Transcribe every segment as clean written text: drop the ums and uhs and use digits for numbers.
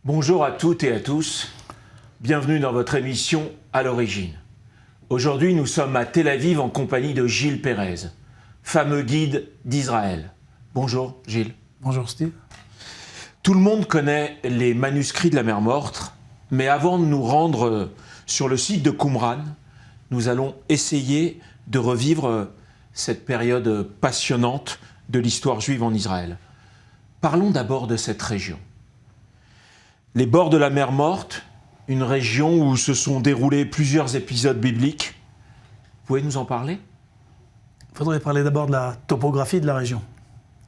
Bonjour à toutes et à tous, bienvenue dans votre émission À l'origine. Aujourd'hui, nous sommes à Tel Aviv en compagnie de Gilles Pérez, fameux guide d'Israël. Bonjour Gilles. Bonjour Steve. Tout le monde connaît les manuscrits de la mer Morte, mais avant de nous rendre sur le site de Qumran, nous allons essayer de revivre cette période passionnante de l'histoire juive en Israël. Parlons d'abord de cette région. Les bords de la mer Morte, une région où se sont déroulés plusieurs épisodes bibliques. Vous pouvez nous en parler ? Il faudrait parler d'abord de la topographie de la région,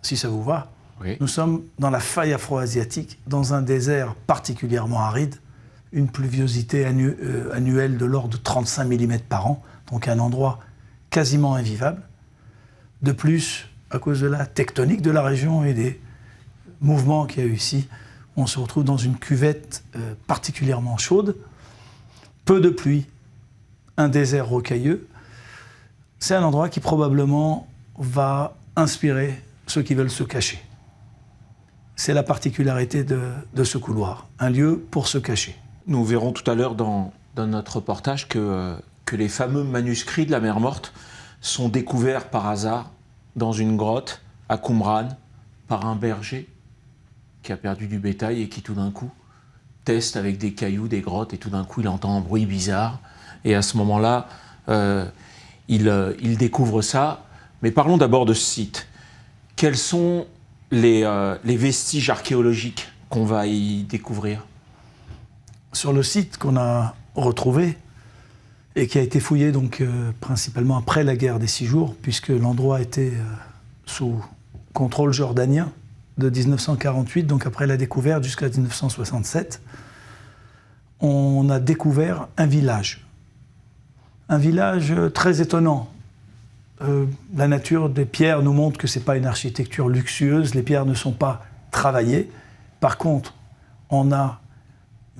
si ça vous va. Oui. Nous sommes dans la faille afro-asiatique, dans un désert particulièrement aride, une pluviosité annuelle de l'ordre de 35 mm par an, donc un endroit quasiment invivable. De plus, à cause de la tectonique de la région et des mouvements qu'il y a eu ici, on se retrouve dans une cuvette particulièrement chaude, peu de pluie, un désert rocailleux. C'est un endroit qui probablement va inspirer ceux qui veulent se cacher. C'est la particularité de ce couloir, un lieu pour se cacher. Nous verrons tout à l'heure dans notre reportage que les fameux manuscrits de la mer Morte sont découverts par hasard dans une grotte à Qumran par un berger qui a perdu du bétail et qui tout d'un coup teste avec des cailloux, des grottes, et tout d'un coup il entend un bruit bizarre. Et à ce moment-là, il découvre ça. Mais parlons d'abord de ce site. Quels sont les vestiges archéologiques qu'on va y découvrir ? Sur le site qu'on a retrouvé et qui a été fouillé donc, principalement après la guerre des 6 jours, puisque l'endroit était sous contrôle jordanien de 1948, donc après la découverte jusqu'à 1967, on a découvert un village. Un village très étonnant. La nature des pierres nous montre que ce n'est pas une architecture luxueuse, les pierres ne sont pas travaillées. Par contre, on a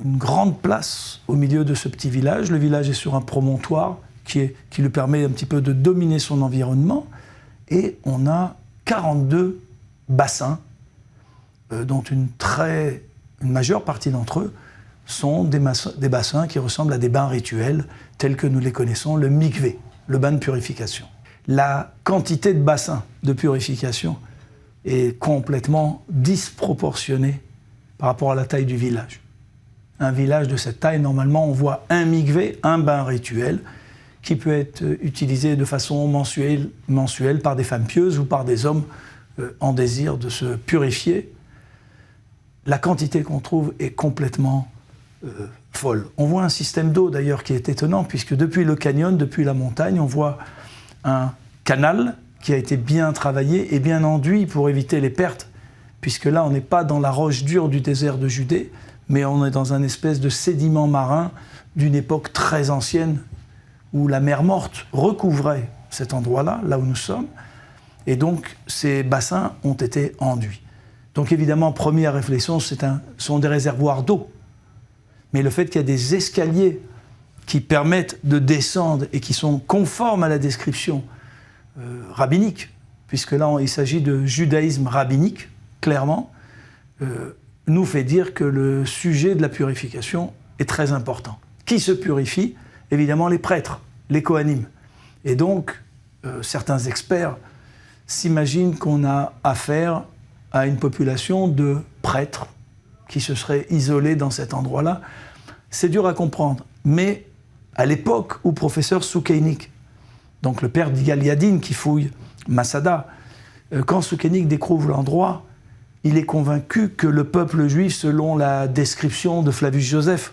une grande place au milieu de ce petit village. Le village est sur un promontoire qui lui permet un petit peu de dominer son environnement. Et on a 42 bassins, dont une majeure partie d'entre eux sont des bassins qui ressemblent à des bains rituels, tels que nous les connaissons, le mikvé, le bain de purification. La quantité de bassins de purification est complètement disproportionnée par rapport à la taille du village. Un village de cette taille, normalement, on voit un mikvé, un bain rituel, qui peut être utilisé de façon mensuelle par des femmes pieuses ou par des hommes en désir de se purifier. La quantité qu'on trouve est complètement folle. On voit un système d'eau d'ailleurs qui est étonnant, puisque depuis le canyon, depuis la montagne, on voit un canal qui a été bien travaillé et bien enduit pour éviter les pertes, puisque là on n'est pas dans la roche dure du désert de Judée, mais on est dans un espèce de sédiment marin d'une époque très ancienne, où la mer Morte recouvrait cet endroit-là, là où nous sommes, et donc ces bassins ont été enduits. Donc évidemment, première réflexion, ce sont des réservoirs d'eau. Mais le fait qu'il y a des escaliers qui permettent de descendre et qui sont conformes à la description rabbinique, puisque là il s'agit de judaïsme rabbinique, clairement, nous fait dire que le sujet de la purification est très important. Qui se purifie ? Évidemment les prêtres, les kohanim. Et donc, certains experts s'imaginent qu'on a affaire à une population de prêtres qui se seraient isolés dans cet endroit-là. C'est dur à comprendre, mais à l'époque où professeur Soukeinik, donc le père d'Igal Yadin qui fouille Masada, quand Soukeinik découvre l'endroit, il est convaincu que le peuple juif, selon la description de Flavius Joseph,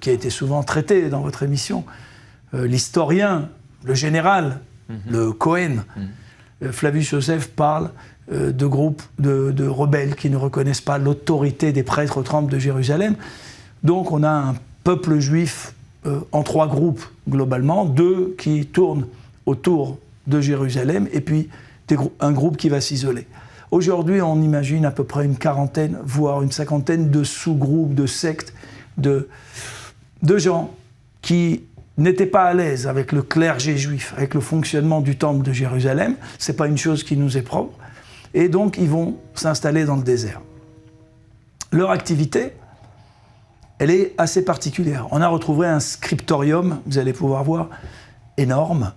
qui a été souvent traité dans votre émission, l'historien, le général, le Cohen, Flavius Joseph parle de groupes de rebelles qui ne reconnaissent pas l'autorité des prêtres au temple de Jérusalem. Donc on a un peuple juif en 3 groupes globalement, 2 qui tournent autour de Jérusalem et puis un groupe qui va s'isoler. Aujourd'hui, on imagine à peu près une quarantaine, voire une cinquantaine de sous-groupes, de sectes, de gens qui n'étaient pas à l'aise avec le clergé juif, avec le fonctionnement du temple de Jérusalem. Ce n'est pas une chose qui nous est propre. Et donc, ils vont s'installer dans le désert. Leur activité, elle est assez particulière. On a retrouvé un scriptorium, vous allez pouvoir voir, énorme,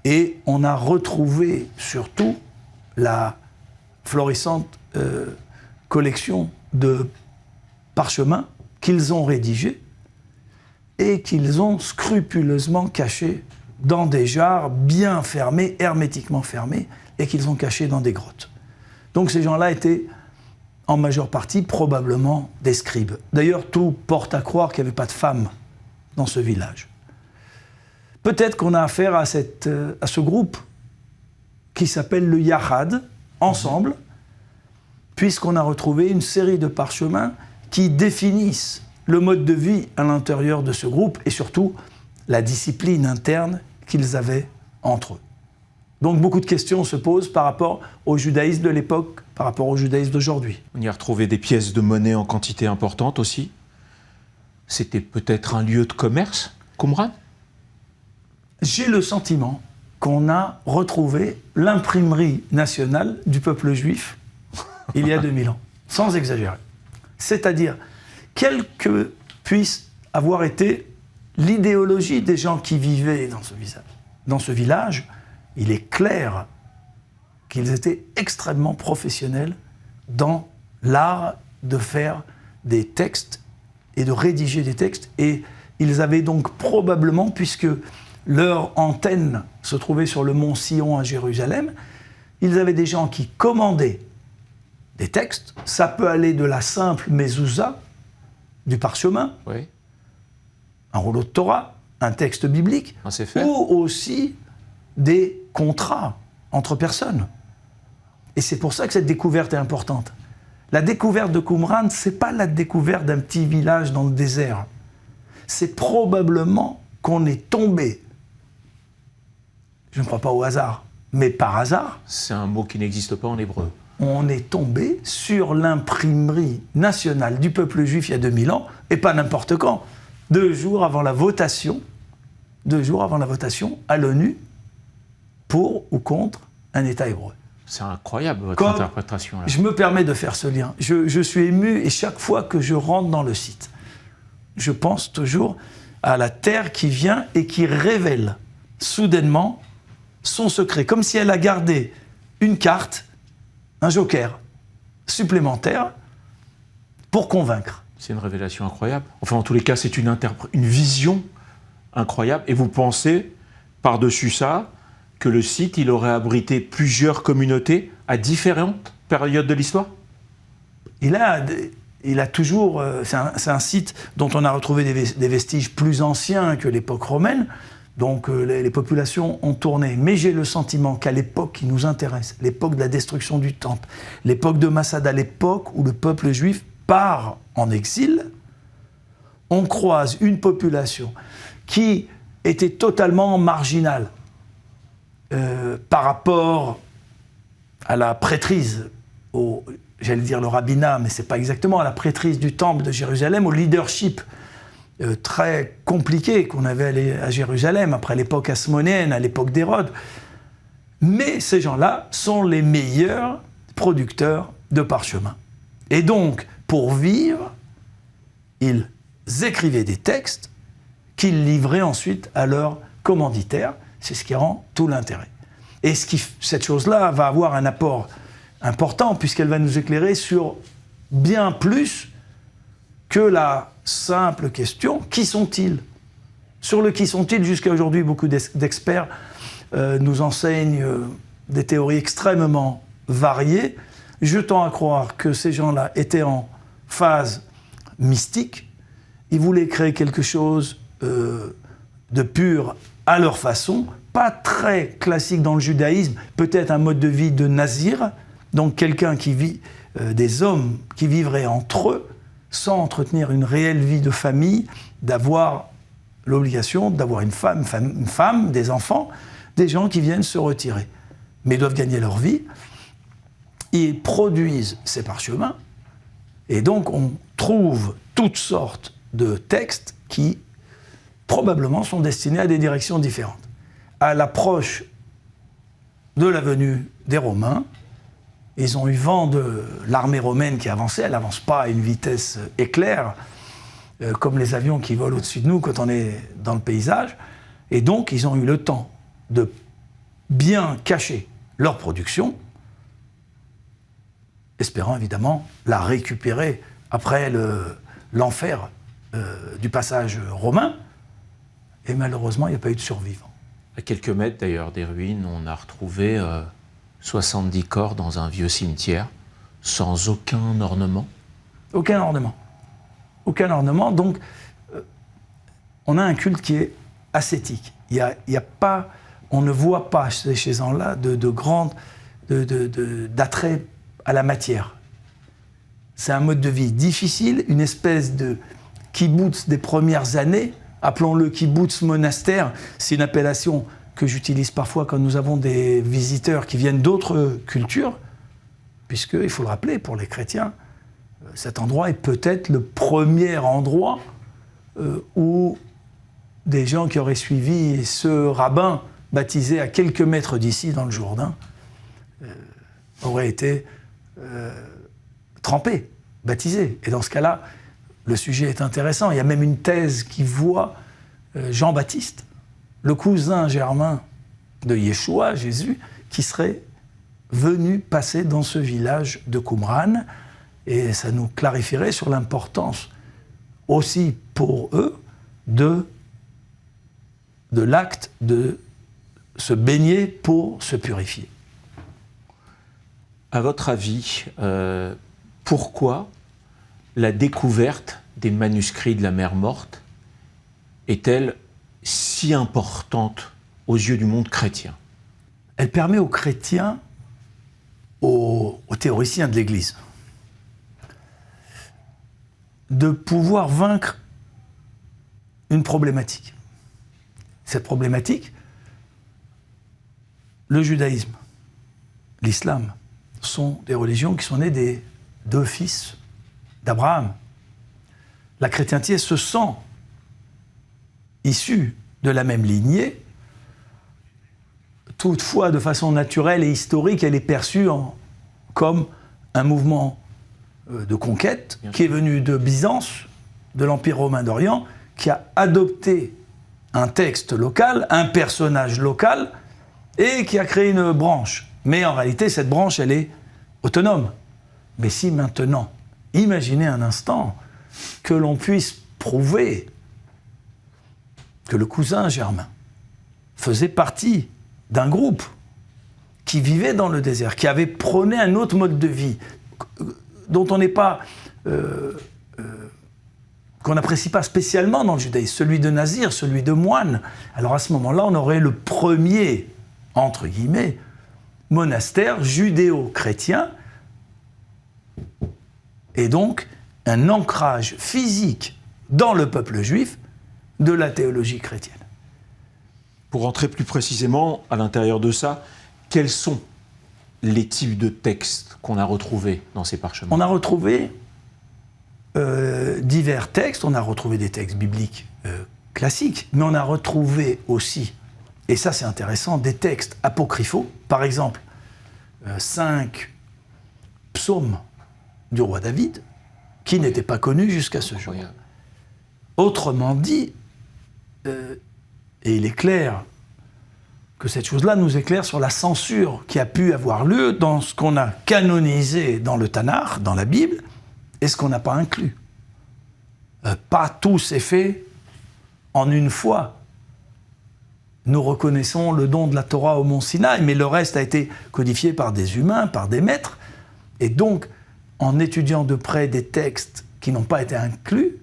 et on a retrouvé surtout la florissante collection de parchemins qu'ils ont rédigés et qu'ils ont scrupuleusement cachés dans des jarres bien fermés, hermétiquement fermés, et qu'ils ont cachés dans des grottes. Donc ces gens-là étaient en majeure partie probablement des scribes. D'ailleurs, tout porte à croire qu'il n'y avait pas de femmes dans ce village. Peut-être qu'on a affaire à ce groupe qui s'appelle le Yahad, ensemble, puisqu'on a retrouvé une série de parchemins qui définissent le mode de vie à l'intérieur de ce groupe et surtout la discipline interne qu'ils avaient entre eux. Donc beaucoup de questions se posent par rapport au judaïsme de l'époque, par rapport au judaïsme d'aujourd'hui. On y a retrouvé des pièces de monnaie en quantité importante aussi. C'était peut-être un lieu de commerce, Qumran ? J'ai le sentiment qu'on a retrouvé l'imprimerie nationale du peuple juif il y a 2000 ans, sans exagérer. C'est-à-dire, quelle que puisse avoir été l'idéologie des gens qui vivaient dans ce village, il est clair qu'ils étaient extrêmement professionnels dans l'art de faire des textes et de rédiger des textes. Et ils avaient donc probablement, puisque leur antenne se trouvait sur le mont Sion à Jérusalem, ils avaient des gens qui commandaient des textes. Ça peut aller de la simple mezouza, du parchemin, oui, un rouleau de Torah, un texte biblique, ou aussi des contrats entre personnes. Et c'est pour ça que cette découverte est importante. La découverte de Qumran, ce n'est pas la découverte d'un petit village dans le désert. C'est probablement qu'on est tombé, je ne crois pas au hasard, mais par hasard. C'est un mot qui n'existe pas en hébreu. On est tombé sur l'imprimerie nationale du peuple juif il y a 2000 ans, et pas n'importe quand, 2 jours avant la votation à l'ONU, pour ou contre un État hébreu. C'est incroyable, votre interprétation. Là. Je me permets de faire ce lien. Je suis ému, et chaque fois que je rentre dans le site, je pense toujours à la terre qui vient et qui révèle soudainement son secret, comme si elle a gardé une carte, un joker supplémentaire pour convaincre. C'est une révélation incroyable. Enfin, en tous les cas, c'est une vision incroyable. Et vous pensez, par-dessus ça, que le site, il aurait abrité plusieurs communautés à différentes périodes de l'histoire ? Il a toujours... c'est un site dont on a retrouvé des vestiges plus anciens que l'époque romaine, donc les populations ont tourné. Mais j'ai le sentiment qu'à l'époque qui nous intéresse, l'époque de la destruction du temple, l'époque de Massada, l'époque où le peuple juif part en exil, on croise une population qui était totalement marginale par rapport à la prêtrise, j'allais dire le rabbinat, mais ce n'est pas exactement, à la prêtrise du temple de Jérusalem, au leadership très compliqué qu'on avait à Jérusalem, après l'époque hasmonéenne, à l'époque d'Hérode. Mais ces gens-là sont les meilleurs producteurs de parchemins. Et donc, pour vivre, ils écrivaient des textes qu'ils livraient ensuite à leurs commanditaires. C'est ce qui rend tout l'intérêt. Et cette chose-là va avoir un apport important, puisqu'elle va nous éclairer sur bien plus que la simple question « qui sont-ils » Sur le « qui sont-ils », jusqu'à aujourd'hui, beaucoup d'experts nous enseignent des théories extrêmement variées, jetant à croire que ces gens-là étaient en phase mystique. Ils voulaient créer quelque chose de pur à leur façon, pas très classique dans le judaïsme, peut-être un mode de vie de nazir, donc quelqu'un qui vit, des hommes qui vivraient entre eux, sans entretenir une réelle vie de famille, d'avoir l'obligation d'avoir une femme, des enfants, des gens qui viennent se retirer, mais doivent gagner leur vie. Ils produisent ces parchemins, et donc on trouve toutes sortes de textes qui probablement sont destinés à des directions différentes. À l'approche de la venue des Romains, ils ont eu vent de l'armée romaine qui avançait, elle n'avance pas à une vitesse éclair, comme les avions qui volent au-dessus de nous quand on est dans le paysage. Et donc, ils ont eu le temps de bien cacher leur production, espérant évidemment la récupérer après l'enfer du passage romain. Et malheureusement, il n'y a pas eu de survivants. À quelques mètres d'ailleurs des ruines, on a retrouvé 70 corps dans un vieux cimetière, sans aucun ornement. Aucun ornement. Aucun ornement. Donc, on a un culte qui est ascétique. Il y a pas, on ne voit pas chez ces gens-là d'attrait à la matière. C'est un mode de vie difficile, une espèce de kibbutz des premières années. Appelons-le kibbutz monastère. C'est une appellation que j'utilise parfois quand nous avons des visiteurs qui viennent d'autres cultures, puisque, il faut le rappeler, pour les chrétiens, cet endroit est peut-être le premier endroit où des gens qui auraient suivi ce rabbin baptisé à quelques mètres d'ici, dans le Jourdain, auraient été trempés, baptisés. Et dans ce cas-là, le sujet est intéressant. Il y a même une thèse qui voit Jean-Baptiste, le cousin germain de Yeshua, Jésus, qui serait venu passer dans ce village de Qumran. Et ça nous clarifierait sur l'importance aussi pour eux de l'acte de se baigner pour se purifier. À votre avis, pourquoi la découverte des manuscrits de la mer Morte est-elle si importante aux yeux du monde chrétien? Elle permet aux chrétiens, aux théoriciens de l'Église, de pouvoir vaincre une problématique. Cette problématique, le judaïsme, l'islam, sont des religions qui sont nées des deux fils d'Abraham. La chrétienté se sent issue de la même lignée. Toutefois, de façon naturelle et historique, elle est perçue comme un mouvement de conquête qui est venu de Byzance, de l'Empire romain d'Orient, qui a adopté un texte local, un personnage local, et qui a créé une branche. Mais en réalité, cette branche, elle est autonome. Mais si maintenant, imaginez un instant que l'on puisse prouver que le cousin germain faisait partie d'un groupe qui vivait dans le désert, qui avait prôné un autre mode de vie, dont on n'est pas, qu'on n'apprécie pas spécialement dans le judaïsme, celui de nazir, celui de moine. Alors à ce moment-là, on aurait le premier, entre guillemets, monastère judéo-chrétien, et donc un ancrage physique dans le peuple juif de la théologie chrétienne. Pour rentrer plus précisément à l'intérieur de ça, quels sont les types de textes qu'on a retrouvés dans ces parchemins? On a retrouvé divers textes, on a retrouvé des textes bibliques classiques, mais on a retrouvé aussi, et ça c'est intéressant, des textes apocryphaux, par exemple 5 psaumes du roi David, qui n'étaient pas connus jusqu'à ce jour. Autrement dit, et il est clair que cette chose-là nous éclaire sur la censure qui a pu avoir lieu dans ce qu'on a canonisé dans le Tanakh, dans la Bible, et ce qu'on n'a pas inclus. Pas tout s'est fait en une fois. Nous reconnaissons le don de la Torah au mont Sinaï, mais le reste a été codifié par des humains, par des maîtres, et donc, en étudiant de près des textes qui n'ont pas été inclus,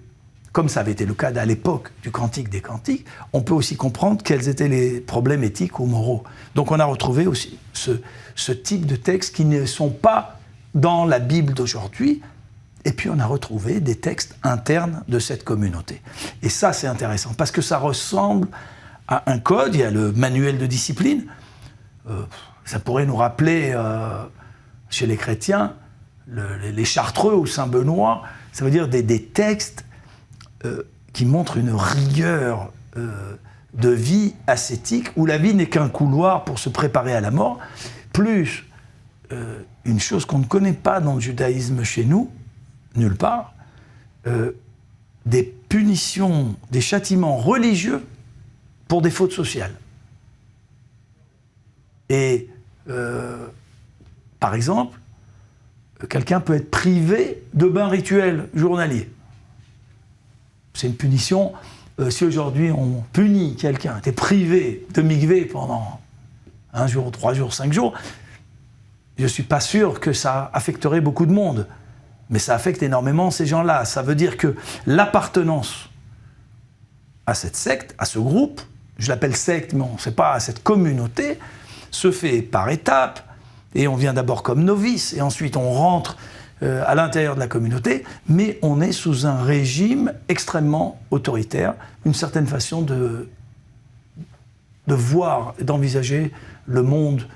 comme ça avait été le cas à l'époque du Cantique des Cantiques, on peut aussi comprendre quels étaient les problèmes éthiques ou moraux. Donc on a retrouvé aussi ce type de textes qui ne sont pas dans la Bible d'aujourd'hui, et puis on a retrouvé des textes internes de cette communauté. Et ça, c'est intéressant, parce que ça ressemble à un code, il y a le manuel de discipline, ça pourrait nous rappeler, chez les chrétiens, les Chartreux ou Saint-Benoît, ça veut dire des textes qui montrent une rigueur de vie ascétique, où la vie n'est qu'un couloir pour se préparer à la mort, plus une chose qu'on ne connaît pas dans le judaïsme chez nous, nulle part, des punitions, des châtiments religieux pour des fautes sociales. Et, par exemple, quelqu'un peut être privé de bain rituel journalier. C'est une punition. Si aujourd'hui on punit quelqu'un, t'es privé de mikvé pendant 1 jour, 3 jours, 5 jours, je ne suis pas sûr que ça affecterait beaucoup de monde. Mais ça affecte énormément ces gens-là. Ça veut dire que l'appartenance à cette secte, à ce groupe, je l'appelle secte, mais on ne sait pas, à cette communauté, se fait par étapes. Et on vient d'abord comme novice, et ensuite on rentre à l'intérieur de la communauté, mais on est sous un régime extrêmement autoritaire, une certaine façon de voir, d'envisager le monde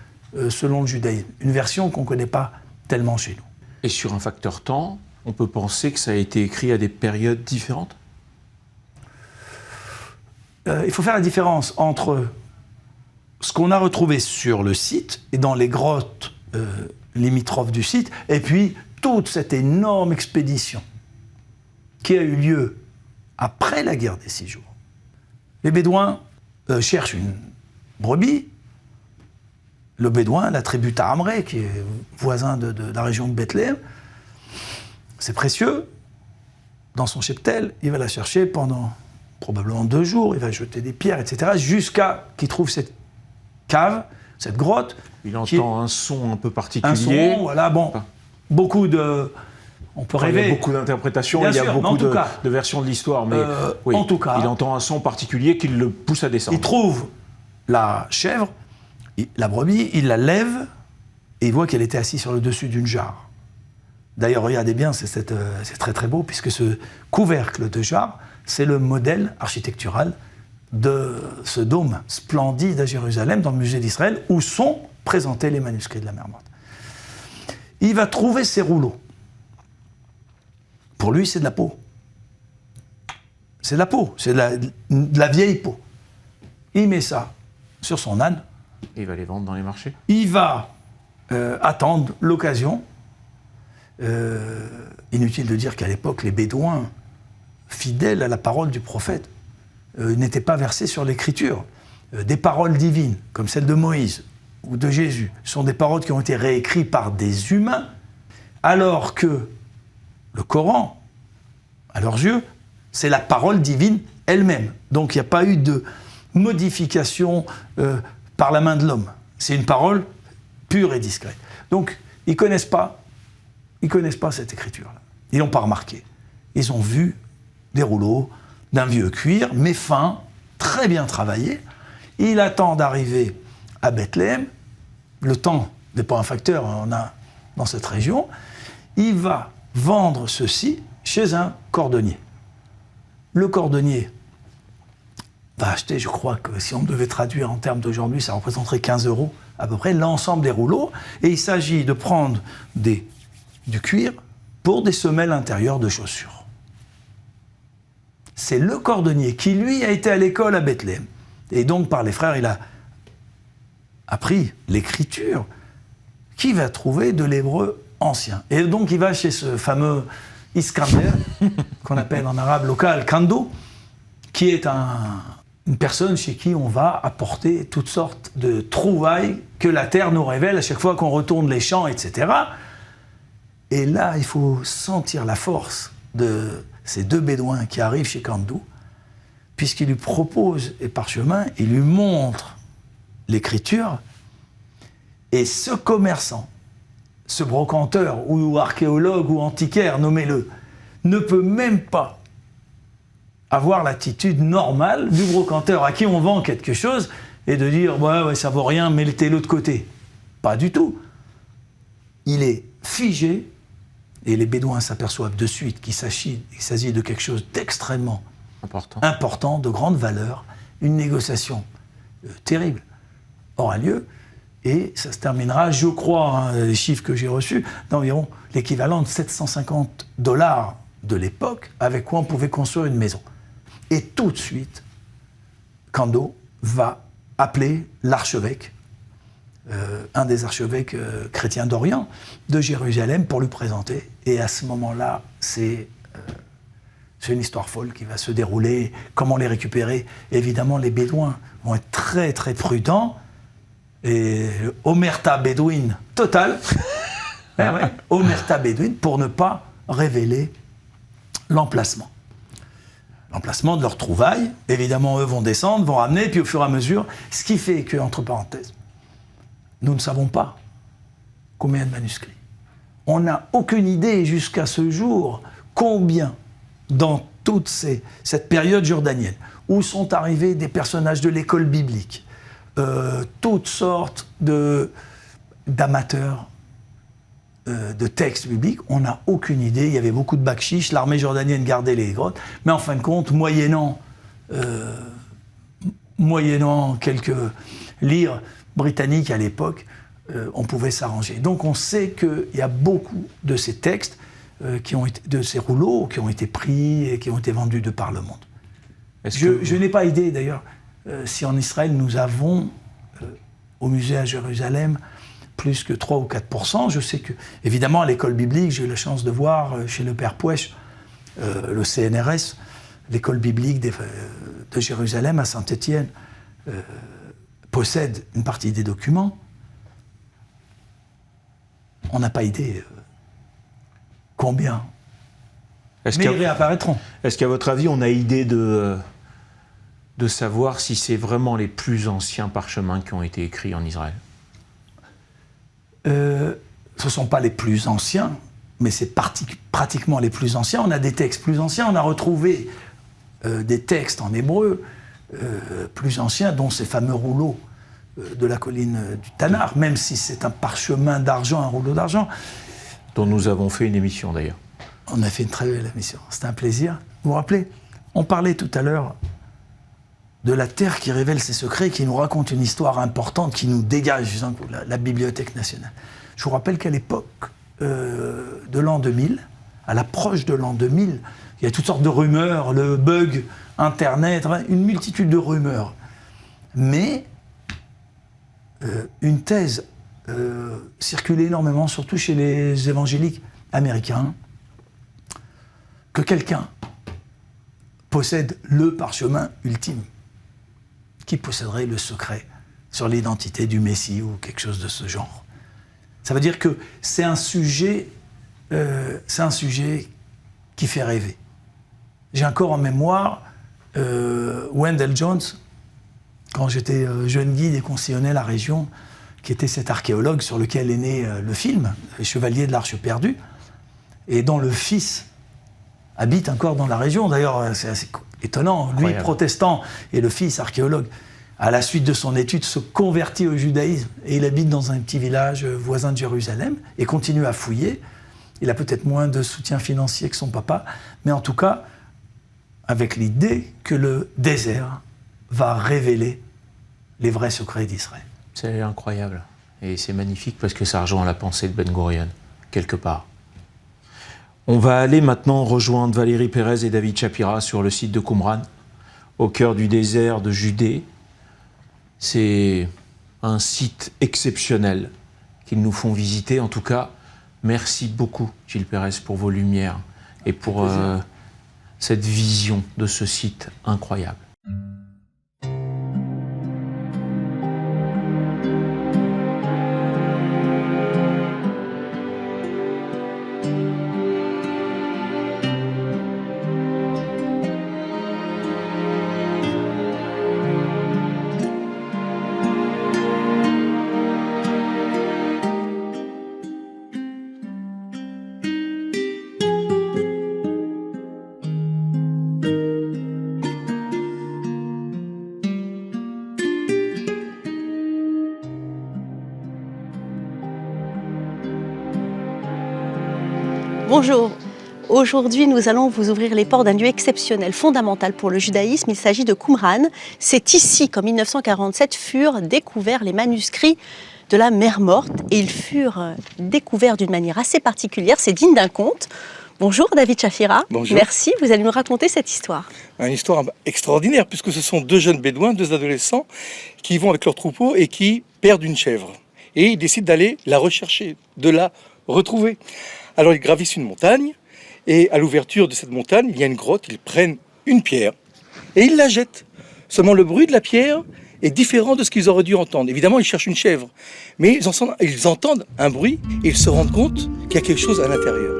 selon le judaïsme. Une version qu'on ne connaît pas tellement chez nous. Et sur un facteur temps, on peut penser que ça a été écrit à des périodes différentes ? Il faut faire la différence entre ce qu'on a retrouvé sur le site et dans les grottes limitrophes du site, et puis toute cette énorme expédition qui a eu lieu après la guerre des 6 jours. Les Bédouins cherchent une brebis. Le Bédouin, la tribu Tahamré, qui est voisin de la région de Bethléem, c'est précieux. Dans son cheptel, il va la chercher pendant probablement 2 jours, il va jeter des pierres, etc., jusqu'à qu'il trouve cette cave, cette grotte. Il entend un son un peu particulier. Un son, voilà, bon, beaucoup de... On peut rêver. Il y a beaucoup d'interprétations, il y a beaucoup de versions de l'histoire, mais oui, en tout cas, il entend un son particulier qui le pousse à descendre. Il trouve la chèvre, la brebis, il la lève, et il voit qu'elle était assise sur le dessus d'une jarre. D'ailleurs, regardez bien, c'est très très beau, puisque ce couvercle de jarre, c'est le modèle architectural de ce dôme splendide à Jérusalem, dans le musée d'Israël, où sont présentés les manuscrits de la Mer Morte. Il va trouver ces rouleaux. Pour lui, c'est de la peau. C'est de la peau, c'est de la vieille peau. Il met ça sur son âne. Il va les vendre dans les marchés. Il va attendre l'occasion. Inutile de dire qu'à l'époque, les Bédouins, fidèles à la parole du prophète, n'étaient pas versés sur l'écriture. Des paroles divines, comme celles de Moïse ou de Jésus, sont des paroles qui ont été réécrites par des humains, alors que le Coran, à leurs yeux, c'est la parole divine elle-même. Donc il n'y a pas eu de modification par la main de l'homme. C'est une parole pure et discrète. Donc ils ne connaissent pas cette écriture-là. Ils ne l'ont pas remarqué. Ils ont vu des rouleaux d'un vieux cuir, mais fin, très bien travaillé. Il attend d'arriver à Bethléem. Le temps n'est pas un facteur, on a dans cette région. Il va vendre ceci chez un cordonnier. Le cordonnier va acheter, je crois que si on devait traduire en termes d'aujourd'hui, ça représenterait 15 € à peu près, l'ensemble des rouleaux. Et il s'agit de prendre du cuir pour des semelles intérieures de chaussures. C'est le cordonnier qui, lui, a été à l'école à Bethléem. Et donc, par les frères, il a appris l'écriture qu'il va trouver de l'hébreu ancien. Et donc, il va chez ce fameux Iskander, qu'on appelle en arabe local Kando, qui est une personne chez qui on va apporter toutes sortes de trouvailles que la terre nous révèle à chaque fois qu'on retourne les champs, etc. Et là, il faut sentir la force de ces 2 Bédouins qui arrivent chez Kando, puisqu'il lui propose, et par chemin, il lui montre l'écriture, et ce commerçant, ce brocanteur, ou archéologue, ou antiquaire, nommez-le, ne peut même pas avoir l'attitude normale du brocanteur à qui on vend quelque chose, et de dire « ouais, ça vaut rien, mettez-le de côté ». Pas du tout. Il est figé, et les Bédouins s'aperçoivent de suite qu'il s'agit de quelque chose d'extrêmement important, de grande valeur. Une négociation terrible aura lieu, et ça se terminera, je crois, les chiffres que j'ai reçus, d'environ l'équivalent de 750 $ de l'époque, avec quoi on pouvait construire une maison. Et tout de suite, Kando va appeler l'archevêque, un des archevêques chrétiens d'Orient, de Jérusalem, pour lui présenter. Et à ce moment-là, c'est C'est une histoire folle qui va se dérouler. Comment les récupérer? Évidemment, les Bédouins vont être très très prudents. Et omerta bédouine totale. Omerta bédouine pour ne pas révéler l'emplacement. L'emplacement de leurs trouvailles. Évidemment, eux vont descendre, vont ramener, puis au fur et à mesure, ce qui fait que, entre parenthèses, nous ne savons pas combien de manuscrits. On n'a aucune idée jusqu'à ce jour combien, dans toute cette période jordanienne, où sont arrivés des personnages de l'école biblique, toutes sortes d'amateurs de textes bibliques, on n'a aucune idée. Il y avait beaucoup de bakchiches, l'armée jordanienne gardait les grottes, mais en fin de compte, moyennant quelques lires britanniques à l'époque, on pouvait s'arranger. Donc on sait qu'il y a beaucoup de ces textes, de ces rouleaux qui ont été pris et qui ont été vendus de par le monde. Je n'ai pas idée d'ailleurs si en Israël nous avons au musée à Jérusalem plus que 3 ou 4%. Je sais que, évidemment, à l'école biblique, j'ai eu la chance de voir chez le père Pouèche, le CNRS, l'école biblique de Jérusalem à Saint-Étienne, possède une partie des documents. On n'a pas idée combien. Mais ils réapparaîtront. Est-ce qu'à votre avis, on a idée de savoir si c'est vraiment les plus anciens parchemins qui ont été écrits en Israël? Ce ne sont pas les plus anciens, mais c'est pratiquement les plus anciens. On a des textes plus anciens. On a retrouvé des textes en hébreu plus anciens, dont ces fameux rouleaux de la colline du Tanar, même si c'est un parchemin d'argent, un rouleau d'argent. Dont nous avons fait une émission d'ailleurs. On a fait une très belle émission. C'était un plaisir. Vous vous rappelez? On parlait tout à l'heure de la terre qui révèle ses secrets, qui nous raconte une histoire importante, qui nous dégage la Bibliothèque nationale. Je vous rappelle qu'à l'époque de l'an 2000, à l'approche de l'an 2000, il y a toutes sortes de rumeurs, le bug Internet, une multitude de rumeurs. Mais une thèse circulait énormément, surtout chez les évangéliques américains, que quelqu'un possède le parchemin ultime, qui posséderait le secret sur l'identité du Messie ou quelque chose de ce genre. Ça veut dire que c'est un sujet qui fait rêver. J'ai encore en mémoire Wendell Jones, quand j'étais jeune guide et qu'on sillonnait la région, qui était cet archéologue sur lequel est né le film, Les Chevaliers de l'Arche perdue, et dont le fils habite encore dans la région. D'ailleurs, c'est assez étonnant. Lui, protestant, et le fils, archéologue, à la suite de son étude, se convertit au judaïsme. Et il habite dans un petit village voisin de Jérusalem et continue à fouiller. Il a peut-être moins de soutien financier que son papa, mais en tout cas, avec l'idée que le désert va révéler les vrais secrets d'Israël. C'est incroyable. Et c'est magnifique parce que ça rejoint la pensée de Ben Gurion, quelque part. On va aller maintenant rejoindre Valérie Pérez et David Shapira sur le site de Qumran, au cœur du désert de Judée. C'est un site exceptionnel qu'ils nous font visiter. En tout cas, merci beaucoup, Gilles Pérez, pour vos lumières et pour cette vision de ce site incroyable. Bonjour. Aujourd'hui, nous allons vous ouvrir les portes d'un lieu exceptionnel, fondamental pour le judaïsme. Il s'agit de Qumran. C'est ici qu'en 1947 furent découverts les manuscrits de la Mer Morte. Et ils furent découverts d'une manière assez particulière. C'est digne d'un conte. Bonjour David Shapira. Bonjour. Merci, vous allez nous raconter cette histoire. Une histoire extraordinaire, puisque ce sont deux jeunes bédouins, deux adolescents, qui vont avec leur troupeau et qui perdent une chèvre. Et ils décident d'aller la rechercher, de la retrouver. Alors ils gravissent une montagne, Et à l'ouverture de cette montagne, il y a une grotte, ils prennent une pierre et ils la jettent. Seulement le bruit de la pierre est différent de ce qu'ils auraient dû entendre. Évidemment, ils cherchent une chèvre, mais ils entendent un bruit et ils se rendent compte qu'il y a quelque chose à l'intérieur.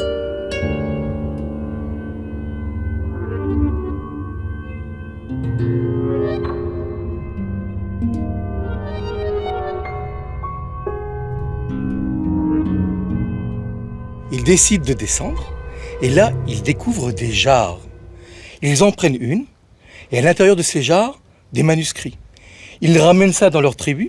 Ils décident de descendre et là, ils découvrent des jarres. Ils en prennent une et à l'intérieur de ces jarres, des manuscrits. Ils ramènent ça dans leur tribu.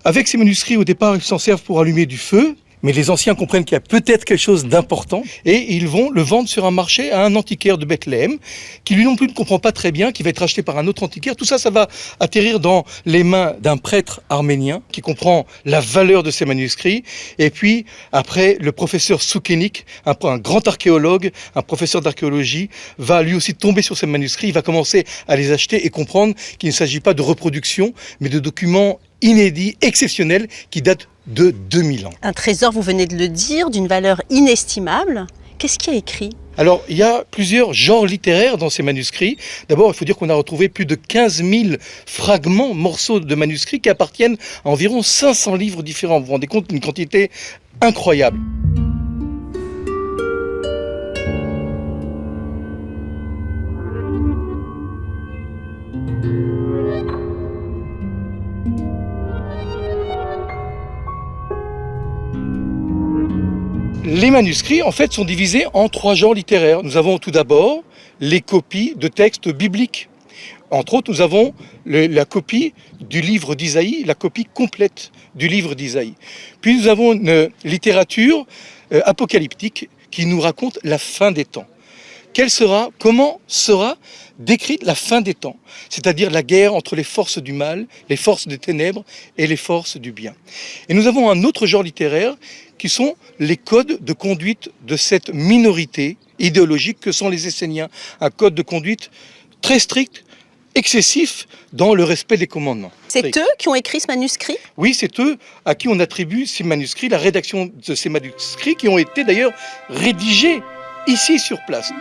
Avec ces manuscrits, au départ, ils s'en servent pour allumer du feu, mais les anciens comprennent qu'il y a peut-être quelque chose d'important et ils vont le vendre sur un marché à un antiquaire de Bethléem qui lui non plus ne comprend pas très bien, qui va être acheté par un autre antiquaire. Tout ça, ça va atterrir dans les mains d'un prêtre arménien qui comprend la valeur de ces manuscrits. Et puis, après, le professeur Soukenik, un grand archéologue, un professeur d'archéologie, va lui aussi tomber sur ces manuscrits. Il va commencer à les acheter et comprendre qu'il ne s'agit pas de reproduction, mais de documents inédits, exceptionnels, qui datent de 2000 ans. Un trésor, vous venez de le dire, d'une valeur inestimable. Qu'est-ce qui est écrit ? Alors, il y a plusieurs genres littéraires dans ces manuscrits. D'abord, il faut dire qu'on a retrouvé plus de 15 000 fragments, morceaux de manuscrits qui appartiennent à environ 500 livres différents. Vous vous rendez compte d'une quantité incroyable. Les manuscrits, en fait, sont divisés en 3 genres littéraires. Nous avons tout d'abord les copies de textes bibliques. Entre autres, nous avons la copie du livre d'Isaïe, la copie complète du livre d'Isaïe. Puis nous avons une littérature apocalyptique qui nous raconte la fin des temps. Comment sera décrite la fin des temps, c'est-à-dire la guerre entre les forces du mal, les forces des ténèbres et les forces du bien. Et nous avons un autre genre littéraire qui sont les codes de conduite de cette minorité idéologique que sont les Esséniens. Un code de conduite très strict, excessif dans le respect des commandements. C'est eux qui ont écrit ce manuscrit ? Oui, c'est eux à qui on attribue ces manuscrits, la rédaction de ces manuscrits qui ont été d'ailleurs rédigés ici sur place.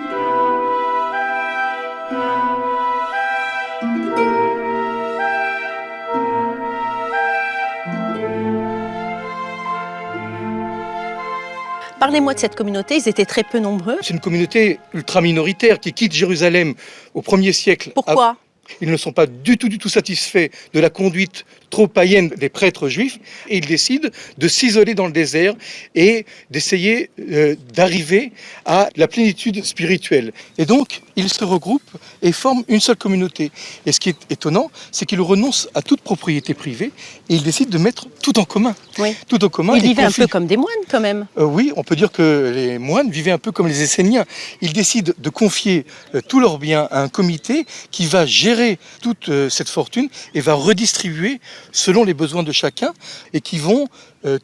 Parlez-moi de cette communauté, ils étaient très peu nombreux. C'est une communauté ultra minoritaire qui quitte Jérusalem au 1er siècle. Pourquoi ? Ils ne sont pas du tout satisfaits de la conduite trop païenne des prêtres juifs et ils décident de s'isoler dans le désert et d'essayer d'arriver à la plénitude spirituelle. Et donc, ils se regroupent et forment une seule communauté. Et ce qui est étonnant, c'est qu'ils renoncent à toute propriété privée et ils décident de mettre tout en commun. Oui. Tout en commun. Ils vivaient un peu comme des moines quand même. Oui, on peut dire que les moines vivaient un peu comme les Esséniens. Ils décident de confier tous leurs biens à un comité qui va gérer toute cette fortune et va redistribuer selon les besoins de chacun et qui vont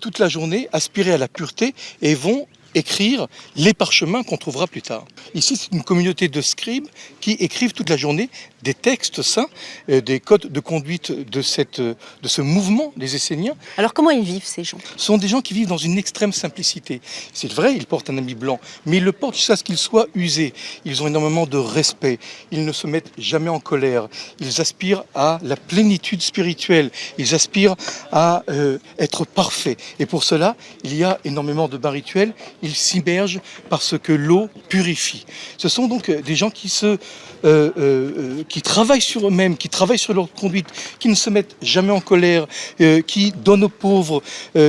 toute la journée aspirer à la pureté et vont écrire les parchemins qu'on trouvera plus tard. Ici, c'est une communauté de scribes qui écrivent toute la journée des textes saints, des codes de conduite de ce mouvement des Esséniens. Alors comment ils vivent ces gens ? Ce sont des gens qui vivent dans une extrême simplicité. C'est vrai, ils portent un habit blanc, mais ils le portent jusqu'à ce qu'il soit usé. Ils ont énormément de respect. Ils ne se mettent jamais en colère. Ils aspirent à la plénitude spirituelle. Ils aspirent à être parfaits. Et pour cela, il y a énormément de bains rituels. Ils s'immergent parce que l'eau purifie. Ce sont donc des gens qui travaillent sur eux-mêmes, qui travaillent sur leur conduite, qui ne se mettent jamais en colère, qui donnent aux pauvres,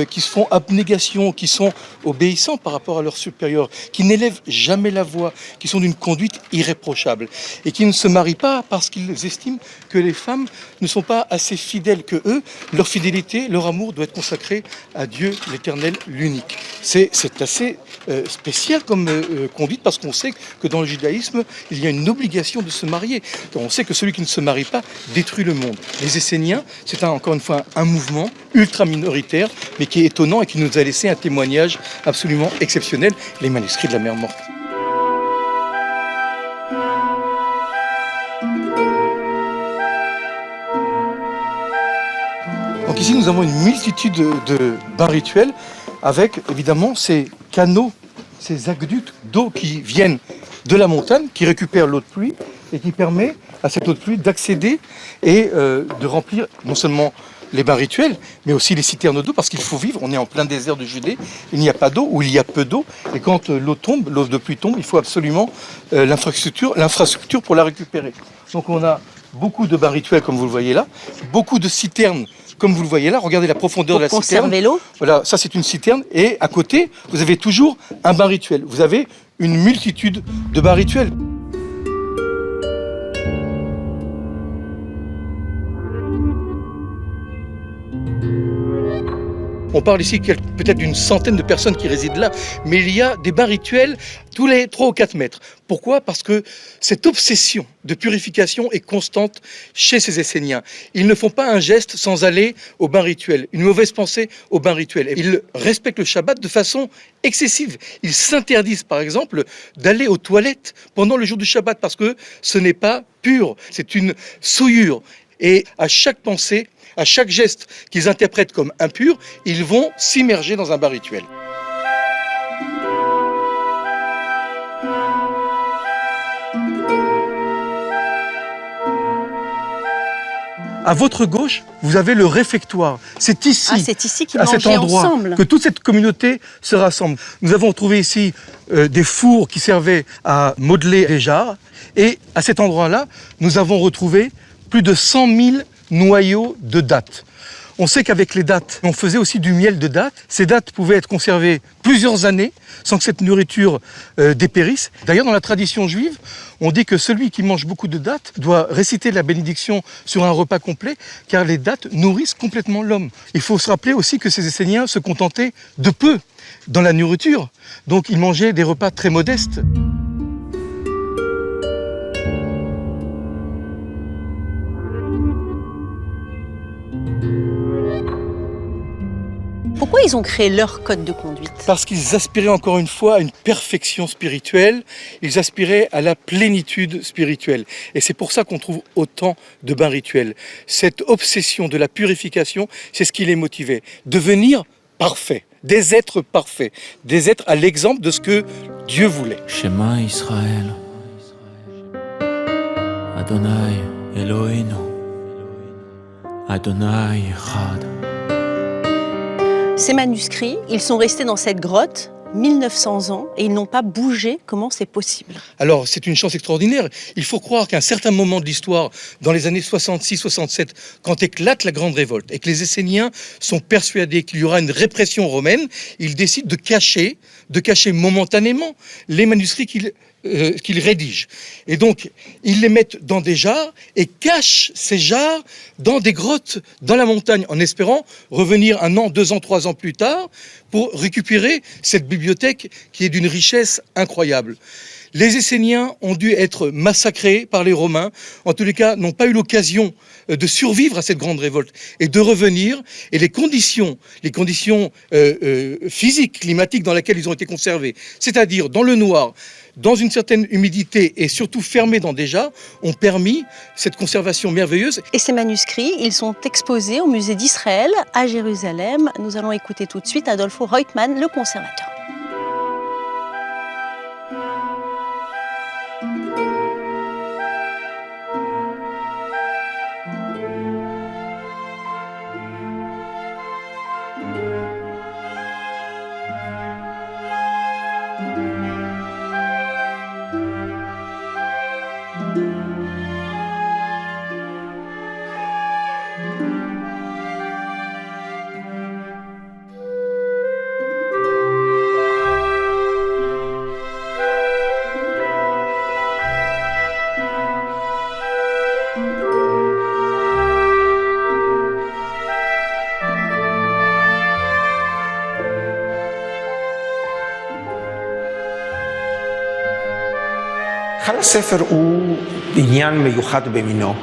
qui se font abnégation, qui sont obéissants par rapport à leurs supérieurs, qui n'élèvent jamais la voix, qui sont d'une conduite irréprochable et qui ne se marient pas parce qu'ils estiment que les femmes ne sont pas assez fidèles que eux. Leur fidélité, leur amour doit être consacré à Dieu, l'Éternel, l'unique. C'est assez spécial comme conduite parce qu'on sait que dans le judaïsme, il y a une obligation de se marier. On sait que celui qui ne se marie pas détruit le monde. Les Esséniens, c'est encore une fois un mouvement ultra minoritaire, mais qui est étonnant et qui nous a laissé un témoignage absolument exceptionnel, les manuscrits de la Mer Morte. Donc ici, nous avons une multitude de bains rituels avec évidemment ces canaux ces aqueducs d'eau qui viennent de la montagne, qui récupèrent l'eau de pluie et qui permet à cette eau de pluie d'accéder et de remplir non seulement les bains rituels, mais aussi les citernes d'eau, parce qu'il faut vivre, on est en plein désert de Judée, il n'y a pas d'eau, ou il y a peu d'eau, et quand l'eau de pluie tombe, il faut absolument l'infrastructure pour la récupérer. Donc on a beaucoup de bains rituels, comme vous le voyez là, beaucoup de citernes, comme vous le voyez là, regardez la profondeur de la citerne. Pour conserver l'eau. Voilà, ça c'est une citerne, et à côté, vous avez toujours un bain rituel. Vous avez une multitude de bains rituels. On parle ici peut-être d'une centaine de personnes qui résident là, mais il y a des bains rituels tous les 3 ou 4 mètres. Pourquoi ? Parce que cette obsession de purification est constante chez ces Esséniens. Ils ne font pas un geste sans aller au bain rituel, une mauvaise pensée au bain rituel. Ils respectent le Shabbat de façon excessive. Ils s'interdisent par exemple d'aller aux toilettes pendant le jour du Shabbat parce que ce n'est pas pur, c'est une souillure. Et à chaque pensée, à chaque geste qu'ils interprètent comme impur, ils vont s'immerger dans un bain rituel. À votre gauche, vous avez le réfectoire. C'est ici, qu'ils à cet mangeaient endroit, ensemble. que toute cette communauté se rassemble. Nous avons trouvé ici des fours qui servaient à modeler les jarres. Et à cet endroit-là, nous avons retrouvé plus de 100 000 noyaux de dattes. On sait qu'avec les dattes, on faisait aussi du miel de dattes. Ces dattes pouvaient être conservées plusieurs années sans que cette nourriture dépérisse. D'ailleurs, dans la tradition juive, on dit que celui qui mange beaucoup de dattes doit réciter la bénédiction sur un repas complet, car les dattes nourrissent complètement l'homme. Il faut se rappeler aussi que ces Esséniens se contentaient de peu dans la nourriture. Donc ils mangeaient des repas très modestes. Pourquoi ils ont créé leur code de conduite ? Parce qu'ils aspiraient encore une fois à une perfection spirituelle, ils aspiraient à la plénitude spirituelle. Et c'est pour ça qu'on trouve autant de bains rituels. Cette obsession de la purification, c'est ce qui les motivait. Devenir parfaits, des êtres parfaits, des êtres à l'exemple de ce que Dieu voulait. Shema Israël, Adonai Eloheinu, Adonai Echad. Ces manuscrits, ils sont restés dans cette grotte 1900 ans et ils n'ont pas bougé. Comment c'est possible ? Alors, c'est une chance extraordinaire. Il faut croire qu'à un certain moment de l'histoire, dans les années 66-67, quand éclate la Grande Révolte et que les Esséniens sont persuadés qu'il y aura une répression romaine, ils décident de cacher momentanément les manuscrits qu'ils rédigent. Et donc, ils les mettent dans des jarres et cachent ces jarres dans des grottes dans la montagne, en espérant revenir 1 an, 2 ans, 3 ans plus tard pour récupérer cette bibliothèque qui est d'une richesse incroyable. Les Esséniens ont dû être massacrés par les Romains, en tous les cas n'ont pas eu l'occasion de survivre à cette grande révolte et de revenir. Et les conditions physiques, climatiques dans lesquelles ils ont été conservés, c'est-à-dire dans le noir, dans une certaine humidité et surtout fermés dans des jarres, ont permis cette conservation merveilleuse. Et ces manuscrits, ils sont exposés au musée d'Israël à Jérusalem. Nous allons écouter tout de suite Adolfo Reutemann, le conservateur. חל הספר הוא עניין מיוחד במינו.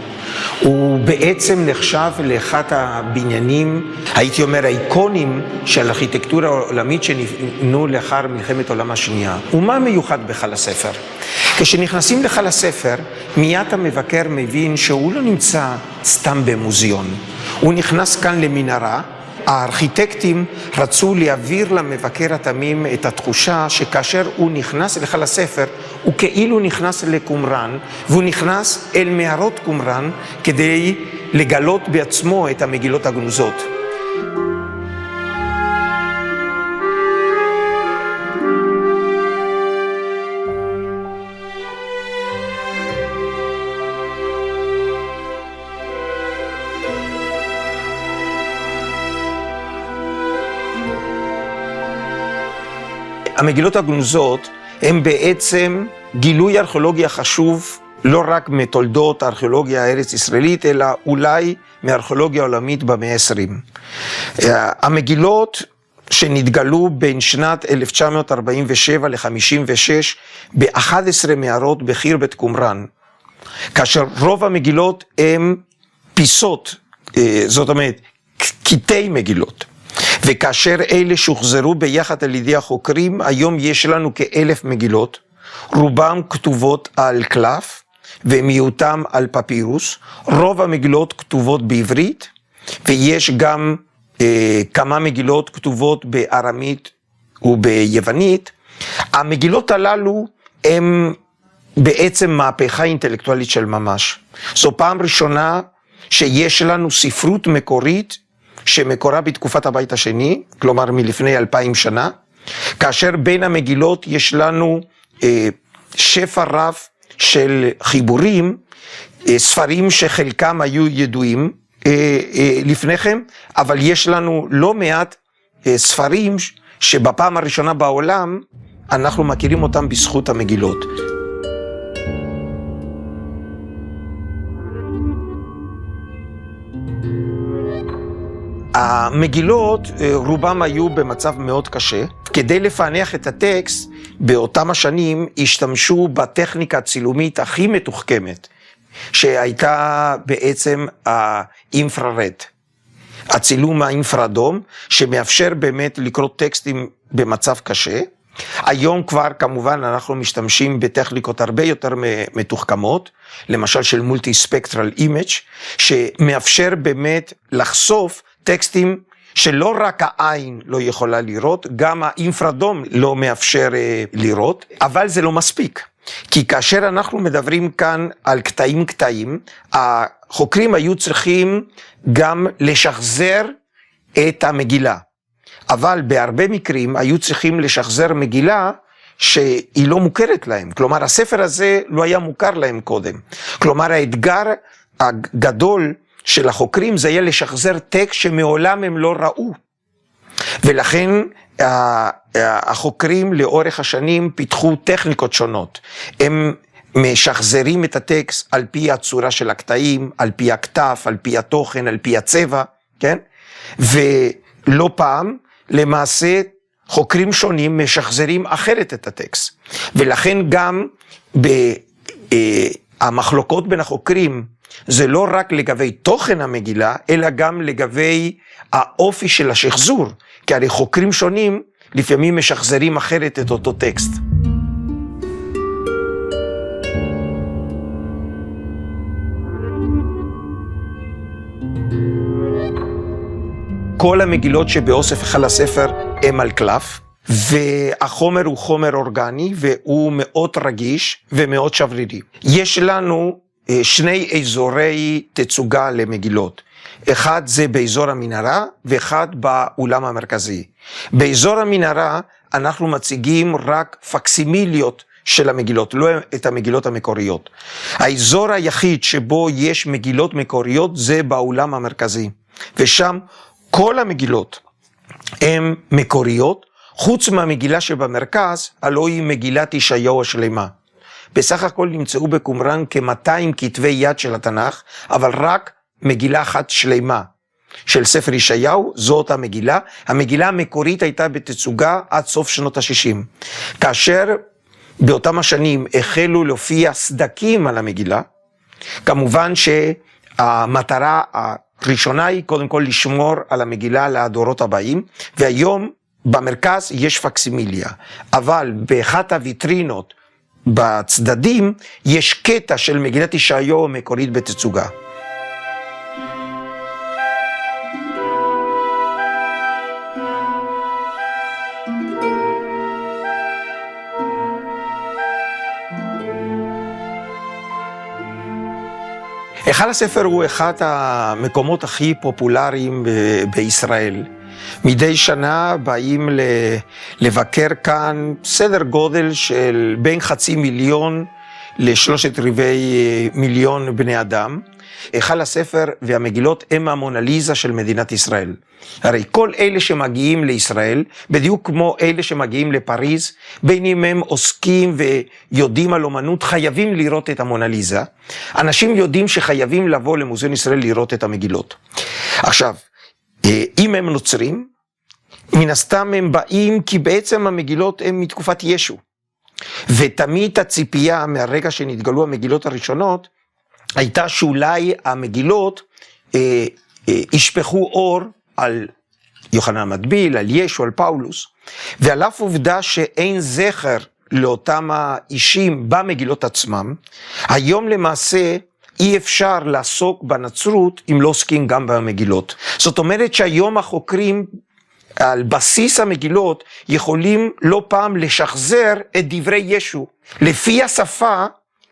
הוא בעצם נחשב לאחד הבניינים, הייתי אומר, האיקונים של הארכיטקטורה העולמית שנבנו לאחר מלחמת העולם השנייה. ומה מיוחד בחל הספר? כשנכנסים לחל הספר, מיד המבקר מבין שהוא לא נמצא סתם במוזיאון. הוא נכנס כאן למנהרה, הארכיטקטים רצו להעביר למבקר התמים את התחושה שכאשר הוא נכנס להיכל הספר, הוא כאילו נכנס לקומראן, והוא נכנס אל מערות קומראן כדי לגלות בעצמו את המגילות הגנוזות. המגילות הגנוזות הם בעצם גילוי ארכיאולוגיה חשוב, לא רק מתולדות הארכיאולוגיה הארץ-ישראלית, אלא אולי מארכיאולוגיה עולמית במאה ה-20. המגילות שנתגלו בין שנת 1947 ל-56 ב-11 מערות בחירבת קומראן, כאשר רוב המגילות הם פיסות, זאת אומרת, קטעי מגילות. וכאשר אלה שוחזרו ביחד על ידי החוקרים, היום יש לנו כ1,000 מגילות, רובם כתובות על קלף ומיעוטם על פפירוס, רוב המגילות כתובות בעברית, ויש גם כמה מגילות כתובות בארמית וביוונית. המגילות הללו הן בעצם מהפכה אינטלקטואלית של ממש. זו פעם ראשונה שיש לנו ספרות מקורית, שמקורה בתקופת הבית השני, כלומר מלפני 2000 שנה, כאשר בין המגילות יש לנו שפע רב של חיבורים, ספרים שחלקם היו ידועים לפניכם, אבל יש לנו לא מעט ספרים שבפעם הראשונה בעולם אנחנו מכירים אותם בזכות המגילות. המגילות רובם היו במצב מאוד קשה. כדי לפענח את הטקסט, באותם השנים השתמשו בטכניקה הצילומית הכי מתוחכמת, שהייתה בעצם האינפרארד, הצילום האינפרדום, שמאפשר באמת לקרוא טקסטים במצב קשה. היום כבר כמובן אנחנו משתמשים בטכניקות הרבה יותר מתוחכמות, למשל של מולטי ספקטרל אימג', שמאפשר באמת לחשוף טקסטים שלא רק העין לא יכולה לראות, גם האינפרדום לא מאפשר לראות, אבל זה לא מספיק. כי כאשר אנחנו מדברים כאן על קטעים, החוקרים היו צריכים גם לשחזר את המגילה. אבל בהרבה מקרים היו צריכים לשחזר מגילה שהיא לא מוכרת להם. כלומר, הספר הזה לא היה מוכר להם קודם. כלומר, האתגר הגדול של החוקרים זה היה לשחזר טקסט שמעולם הם לא ראו. ולכן החוקרים לאורך השנים פיתחו טכניקות שונות. הם משחזרים את הטקסט על פי הצורה של הקטעים, על פי הכתב, על פי התוכן, על פי הצבע, כן? ולא פעם, למעשה, חוקרים שונים משחזרים אחרת את הטקסט. ולכן גם המחלוקות בין החוקרים, זה לא רק לגבי תוכן המגילה, אלא גם לגבי האופי של השחזור. כי הרי חוקרים שונים לפעמים משחזרים אחרת את אותו טקסט. כל המגילות שבאוסף היכל הספר הם על קלף, והחומר הוא חומר אורגני, והוא מאוד רגיש ומאוד שברירי. יש לנו שני אזורי תצוגה למגילות. אחד זה באזור המנהרה, ואחד באולם המרכזי. באזור המנהרה אנחנו מציגים רק פקסימיליות של המגילות, לא את המגילות המקוריות. האזור היחיד שבו יש מגילות מקוריות זה באולם המרכזי. ושם כל המגילות הן מקוריות, חוץ מהמגילה שבמרכז, הלוא היא מגילת ישעיהו השלמה. בסך הכל נמצאו בקומראן כ200 כתבי יד של התנ"ך, אבל רק מגילה אחת שלמה של ספר ישעיהו, זאת המגילה. המגילה המקורית הייתה בתצוגה עד סוף שנות ה-60. כאשר באותם השנים החלו להופיע סדקים על המגילה, כמובן שהמטרה הראשונה היא קודם כל לשמור על המגילה לדורות הבאים, והיום במרכז יש פקסימיליה, אבל באחת הוויטרינות בצדדים יש קטע של מגילת ישעיהו המקורית בתצוגה. היכל הספר הוא אחד המקומות הכי פופולריים בישראל. מדי שנה באים לבקר כאן סדר גודל של בין 500,000 ל3,250,000 בני אדם. היכל הספר והמגילות הם המונליזה של מדינת ישראל. הרי כל אלה שמגיעים לישראל, בדיוק כמו אלה שמגיעים לפריז, בין אם הם עוסקים ויודעים על אומנות, חייבים לראות את המונליזה. אנשים יודעים שחייבים לבוא למוזיאון ישראל לראות את המגילות. עכשיו, אם הם נוצרים, מן הסתם הם באים כי בעצם המגילות הם מתקופת ישו. ותמיד הציפייה מהרגע שנתגלו המגילות הראשונות, הייתה שאולי המגילות ישפכו אור על יוחנן המטביל, על ישו, על פאולוס, ועל אף עובדה שאין זכר לאותם האישים במגילות עצמם, היום למעשה אי אפשר לעסוק בנצרות אם לא עוסקים גם במגילות. זאת אומרת שהיום החוקרים על בסיס המגילות יכולים לא פעם לשחזר את דברי ישו, לפי השפה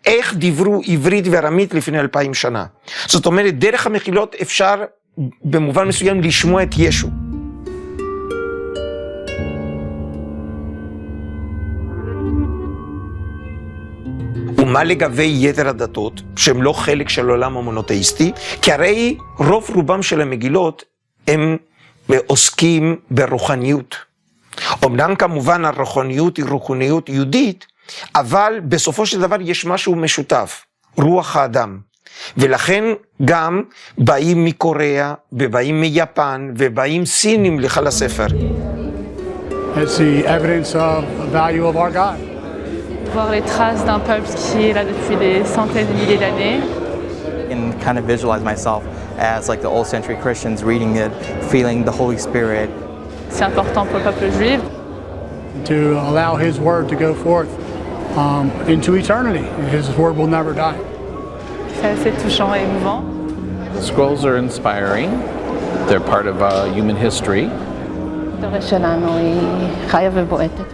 איך דיברו עברית וארמית לפני 2000 שנה. זאת אומרת, דרך המגילות אפשר במובן מסוים לשמוע את ישו. ומה לגבי יתר הדתות, שהם לא חלק של עולם המונותאיסטי? כי הרי רוב רובם של המגילות הם עוסקים ברוחניות. אמנם כמובן הרוחניות היא רוחניות יהודית, אבל בסופו של דבר יש משהו משותף, רוח האדם. ולכן גם באים מקוריאה, ובאים מיפן, ובאים סינים להיכל הספר. It's the evidence of the value of our God. Voir les traces d'un peuple qui est là depuis des centaines de milliers d'années. And kind of visualize myself as like the old century Christians reading it, feeling the Holy Spirit. C'est important pour le peuple juif. To allow His word to go forth into eternity. His word will never die. C'est assez touchant et émouvant. The scrolls are inspiring. They're part of human history. ההיסטוריה שלנו היא חיה ובועטת.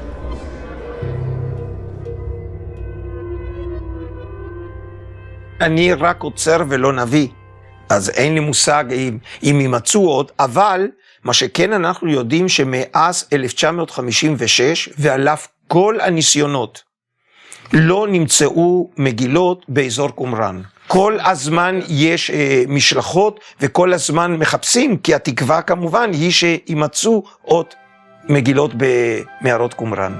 אני רק עוצר ולא נביא, אז אין לי מושג אם יימצאו עוד, אבל מה שכן אנחנו יודעים שמאז 1956 ועל אף כל הניסיונות לא נמצאו מגילות באזור קומראן. כל הזמן יש משלחות וכל הזמן מחפשים, כי התקווה כמובן היא שימצאו עוד מגילות במערות קומראן.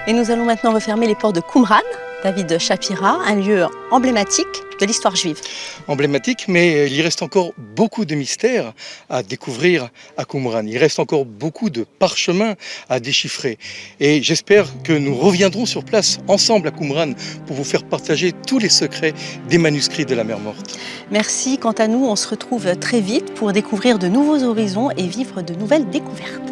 Et nous allons maintenant refermer les portes de Qumran, David Shapira, un lieu emblématique de l'histoire juive. Emblématique, mais il y reste encore beaucoup de mystères à découvrir à Qumran. Il reste encore beaucoup de parchemins à déchiffrer. Et j'espère que nous reviendrons sur place ensemble à Qumran pour vous faire partager tous les secrets des manuscrits de la Mer Morte. Merci. Quant à nous, on se retrouve très vite pour découvrir de nouveaux horizons et vivre de nouvelles découvertes.